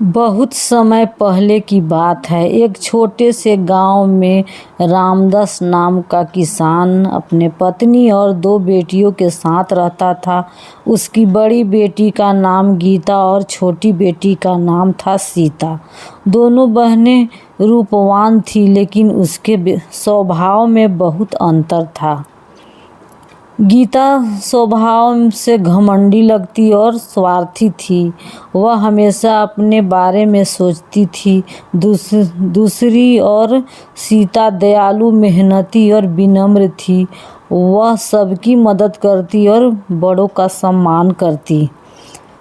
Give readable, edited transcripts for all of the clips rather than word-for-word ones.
बहुत समय पहले की बात है। एक छोटे से गांव में रामदास नाम का किसान अपने पत्नी और 2 बेटियों के साथ रहता था। उसकी बड़ी बेटी का नाम गीता और छोटी बेटी का नाम था सीता। दोनों बहनें रूपवान थीं, लेकिन उसके स्वभाव में बहुत अंतर था। गीता स्वभाव से घमंडी लगती और स्वार्थी थी। वह हमेशा अपने बारे में सोचती थी। दूसरी ओर सीता दयालु, मेहनती और विनम्र थी। वह सबकी मदद करती और बड़ों का सम्मान करती।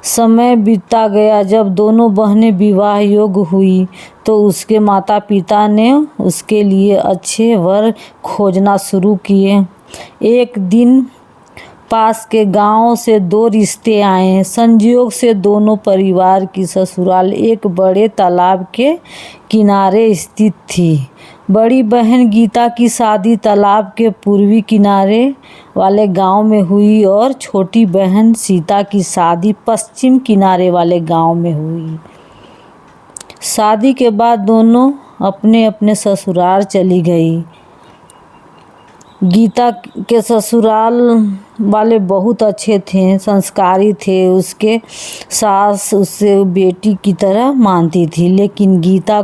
समय बीतता गया। जब दोनों बहनें विवाह योग्य हुई तो उसके माता पिता ने उसके लिए अच्छे वर खोजना शुरू किए। एक दिन पास के गांव से 2 रिश्ते आए। संयोग से दोनों परिवार की ससुराल एक बड़े तालाब के किनारे स्थित थी। बड़ी बहन गीता की शादी तालाब के पूर्वी किनारे वाले गांव में हुई और छोटी बहन सीता की शादी पश्चिम किनारे वाले गांव में हुई। शादी के बाद दोनों अपने अपने ससुराल चली गई। गीता के ससुराल वाले बहुत अच्छे थे, संस्कारी थे। उसके सास उसे बेटी की तरह मानती थी, लेकिन गीता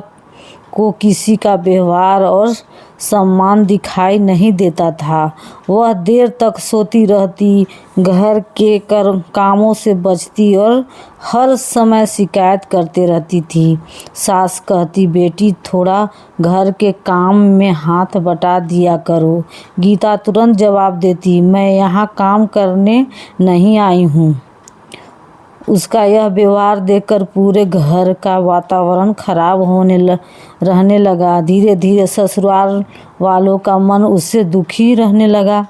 को किसी का व्यवहार और सम्मान दिखाई नहीं देता था। वह देर तक सोती रहती, घर के कामों से बचती और हर समय शिकायत करते रहती थी। सास कहती, बेटी थोड़ा घर के काम में हाथ बटा दिया करो। गीता तुरंत जवाब देती, मैं यहाँ काम करने नहीं आई हूँ। उसका यह व्यवहार देखकर पूरे घर का वातावरण खराब रहने लगा। धीरे धीरे ससुराल वालों का मन उससे दुखी रहने लगा।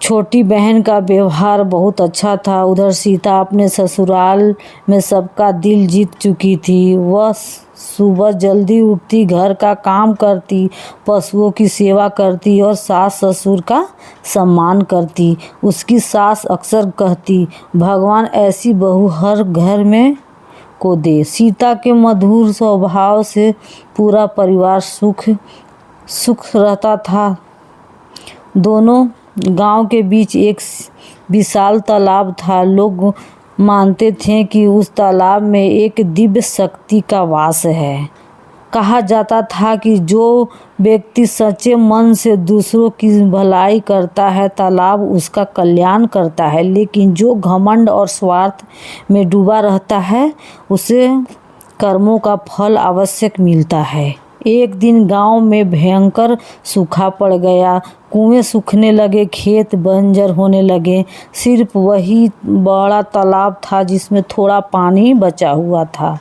छोटी बहन का व्यवहार बहुत अच्छा था। उधर सीता अपने ससुराल में सबका दिल जीत चुकी थी। वह सुबह जल्दी उठती, घर का काम करती, पशुओं की सेवा करती और सास ससुर का सम्मान करती। उसकी सास अक्सर कहती, भगवान ऐसी बहू हर घर में को दे। सीता के मधुर स्वभाव से पूरा परिवार सुख रहता था। दोनों गांव के बीच एक विशाल तालाब था। लोग मानते थे कि उस तालाब में एक दिव्य शक्ति का वास है। कहा जाता था कि जो व्यक्ति सच्चे मन से दूसरों की भलाई करता है, तालाब उसका कल्याण करता है, लेकिन जो घमंड और स्वार्थ में डूबा रहता है, उसे कर्मों का फल आवश्यक मिलता है। एक दिन गांव में भयंकर सूखा पड़ गया। कुएं सूखने लगे, खेत बंजर होने लगे। सिर्फ वही बड़ा तालाब था जिसमें थोड़ा पानी बचा हुआ था।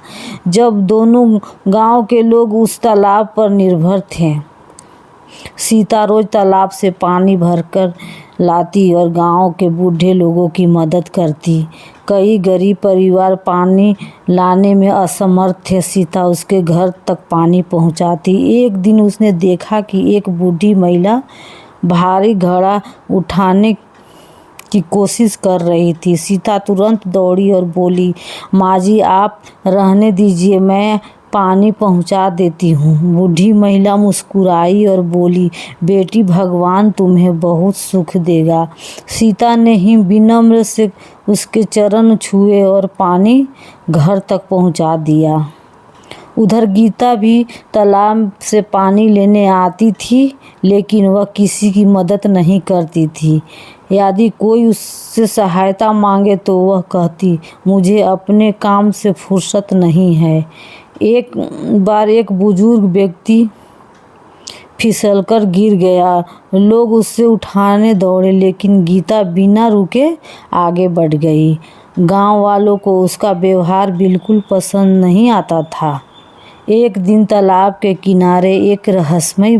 जब दोनों गांव के लोग उस तालाब पर निर्भर थे। सीता रोज तालाब से पानी भरकर लाती और गांव के बूढ़े लोगों की मदद करती। कई गरीब परिवार पानी लाने में असमर्थ थे। सीता उसके घर तक पानी पहुंचाती। एक दिन उसने देखा कि एक बूढ़ी महिला भारी घड़ा उठाने की कोशिश कर रही थी। सीता तुरंत दौड़ी और बोली, माँ जी आप रहने दीजिए, मैं पानी पहुंचा देती हूँ। बूढ़ी महिला मुस्कुराई और बोली, बेटी भगवान तुम्हें बहुत सुख देगा। सीता ने ही विनम्र से उसके चरण छुए और पानी घर तक पहुंचा दिया। उधर गीता भी तालाब से पानी लेने आती थी, लेकिन वह किसी की मदद नहीं करती थी। यदि कोई उससे सहायता मांगे तो वह कहती, मुझे अपने काम से फुर्सत नहीं है। एक बार एक बुजुर्ग व्यक्ति फिसलकर गिर गया। लोग उससे उठाने दौड़े, लेकिन गीता बिना रुके आगे बढ़ गई। गांव वालों को उसका व्यवहार बिल्कुल पसंद नहीं आता था। एक दिन तालाब के किनारे एक रहस्यमय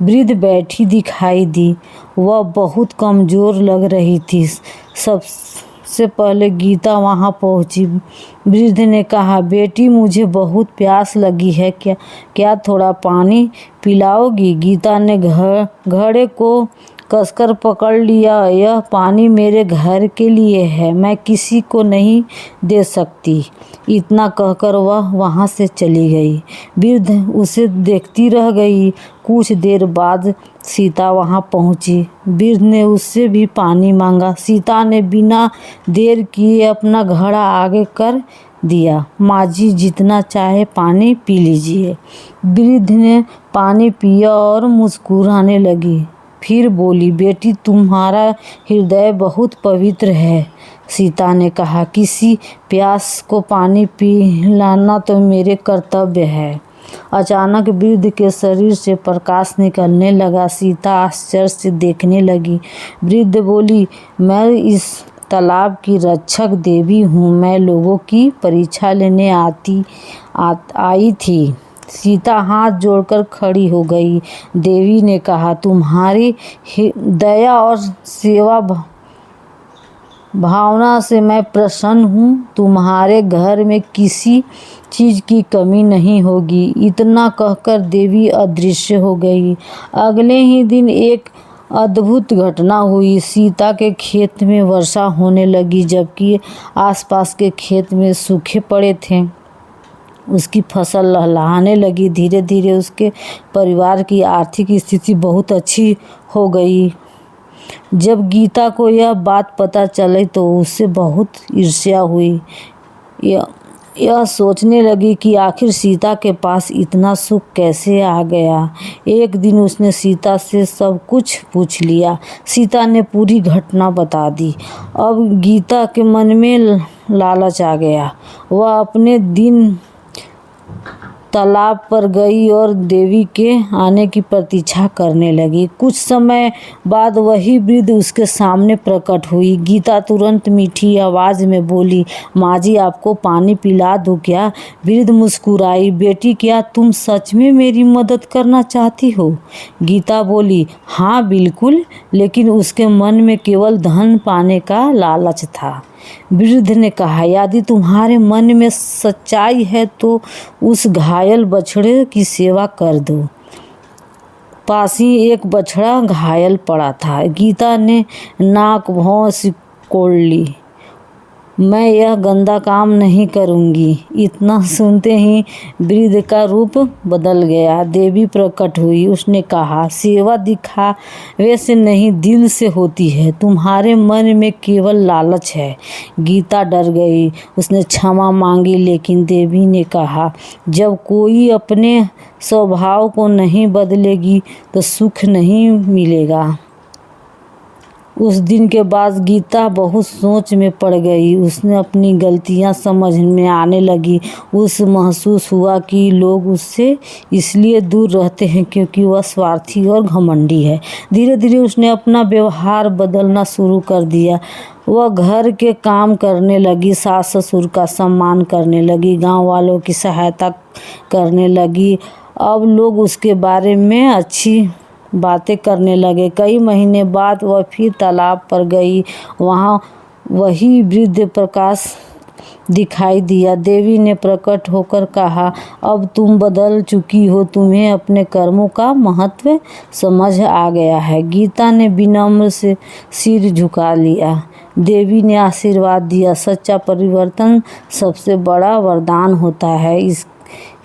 वृद्ध बैठी दिखाई दी। वह बहुत कमज़ोर लग रही थी। सबसे पहले गीता वहां पहुंची। वृद्ध ने कहा, बेटी मुझे बहुत प्यास लगी है, क्या थोड़ा पानी पिलाओगी? गीता ने घड़े को कसकर पकड़ लिया। यह पानी मेरे घर के लिए है, मैं किसी को नहीं दे सकती। इतना कहकर वह वहाँ से चली गई। वृद्ध उसे देखती रह गई। कुछ देर बाद सीता वहाँ पहुँची। वृद्ध ने उससे भी पानी मांगा। सीता ने बिना देर किए अपना घड़ा आगे कर दिया। माँ जी, जितना चाहे पानी पी लीजिए। वृद्ध ने पानी पिया और मुस्कुराने लगी। फिर बोली, बेटी, तुम्हारा हृदय बहुत पवित्र है। सीता ने कहा, किसी प्यास को पानी पिलाना तो मेरे कर्तव्य है। अचानक वृद्ध के शरीर से प्रकाश निकलने लगा। सीता आश्चर्य से देखने लगी। वृद्ध बोली, मैं इस तालाब की रक्षक देवी हूँ। मैं लोगों की परीक्षा लेने आई थी। सीता हाथ जोड़कर खड़ी हो गई। देवी ने कहा, तुम्हारी दया और सेवा भावना से मैं प्रसन्न हूँ। तुम्हारे घर में किसी चीज़ की कमी नहीं होगी। इतना कहकर देवी अदृश्य हो गई। अगले ही दिन एक अद्भुत घटना हुई। सीता के खेत में वर्षा होने लगी, जबकि आसपास के खेत में सूखे पड़े थे। उसकी फसल लहलहाने लगी। धीरे धीरे उसके परिवार की आर्थिक स्थिति बहुत अच्छी हो गई। जब गीता को यह बात पता चली तो उससे बहुत ईर्ष्या हुई। यह सोचने लगी कि आखिर सीता के पास इतना सुख कैसे आ गया। एक दिन उसने सीता से सब कुछ पूछ लिया। सीता ने पूरी घटना बता दी। अब गीता के मन में लालच आ गया। वह अपने दिन तालाब पर गई और देवी के आने की प्रतीक्षा करने लगी। कुछ समय बाद वही वृद्ध उसके सामने प्रकट हुई। गीता तुरंत मीठी आवाज़ में बोली, माँ जी, आपको पानी पिला दूँ क्या? वृद्ध मुस्कुराई। बेटी, क्या तुम सच में मेरी मदद करना चाहती हो? गीता बोली, हाँ बिल्कुल, लेकिन उसके मन में केवल धन पाने का लालच था। वृद्ध ने कहा, यदि तुम्हारे मन में सच्चाई है तो उस घायल बछड़े की सेवा कर दो। पास ही एक बछड़ा घायल पड़ा था। गीता ने नाक भौं सिकोड़ ली। मैं यह गंदा काम नहीं करूँगी। इतना सुनते ही वृद्ध का रूप बदल गया। देवी प्रकट हुई। उसने कहा, सेवा दिखावे से नहीं, दिल से होती है। तुम्हारे मन में केवल लालच है। गीता डर गई। उसने क्षमा मांगी, लेकिन देवी ने कहा, जब कोई अपने स्वभाव को नहीं बदलेगी तो सुख नहीं मिलेगा। उस दिन के बाद गीता बहुत सोच में पड़ गई। उसने अपनी गलतियां समझ में आने लगी। उसे महसूस हुआ कि लोग उससे इसलिए दूर रहते हैं क्योंकि वह स्वार्थी और घमंडी है। धीरे धीरे उसने अपना व्यवहार बदलना शुरू कर दिया। वह घर के काम करने लगी, सास ससुर का सम्मान करने लगी, गांव वालों की सहायता करने लगी। अब लोग उसके बारे में अच्छी बातें करने लगे। कई महीने बाद वह फिर तालाब पर गई। वहाँ वही वृद्ध प्रकाश दिखाई दिया। देवी ने प्रकट होकर कहा, अब तुम बदल चुकी हो। तुम्हें अपने कर्मों का महत्व समझ आ गया है। गीता ने विनम्र से सिर झुका लिया। देवी ने आशीर्वाद दिया, सच्चा परिवर्तन सबसे बड़ा वरदान होता है।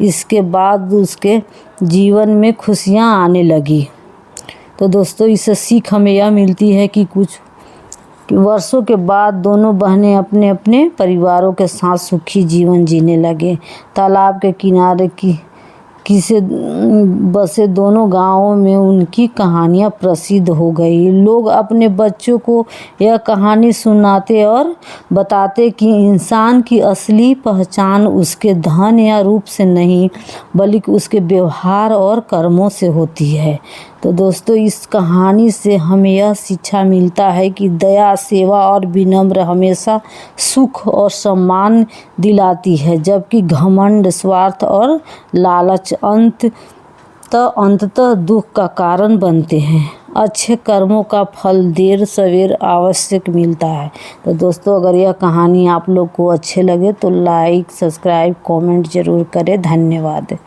इसके बाद उसके जीवन में खुशियाँ आने लगी। तो दोस्तों, इससे सीख हमें यह मिलती है कि कुछ वर्षों के बाद दोनों बहनें अपने अपने परिवारों के साथ सुखी जीवन जीने लगे। तालाब के किनारे किसे बसे दोनों गांवों में उनकी कहानियां प्रसिद्ध हो गई। लोग अपने बच्चों को यह कहानी सुनाते और बताते कि इंसान की असली पहचान उसके धन या रूप से नहीं, बल्कि उसके व्यवहार और कर्मों से होती है। तो दोस्तों, इस कहानी से हमें यह शिक्षा मिलता है कि दया, सेवा और विनम्र हमेशा सुख और सम्मान दिलाती है, जबकि घमंड, स्वार्थ और लालच अंततः दुख का कारण बनते हैं। अच्छे कर्मों का फल देर सवेर आवश्यक मिलता है। तो दोस्तों, अगर यह कहानी आप लोग को अच्छे लगे तो लाइक, सब्सक्राइब, कमेंट जरूर करें। धन्यवाद।